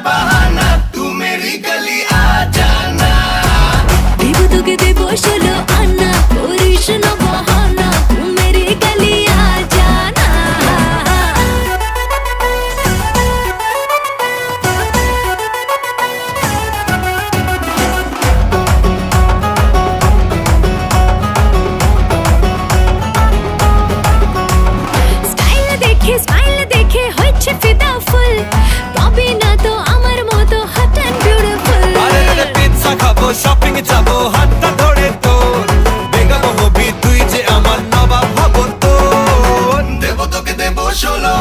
बहाना, तू मेरी गली आ जाना। देव তোকে দেব 16 আনা, করিস না বাহানা, তুই মেরি গলি আ জানা। স্মাইল দেখে হচ্ছে ফিদা ফুল, পাবি না তো আমার মতো হট এন্ড বিউটিফুল। আরে রে পিৎজা খাবো, শপিং যাবো, হাতটা ধরে তোর বেগম হবি তুই, যে আমার নবাব হব তোর। দেব তোকে দেব 16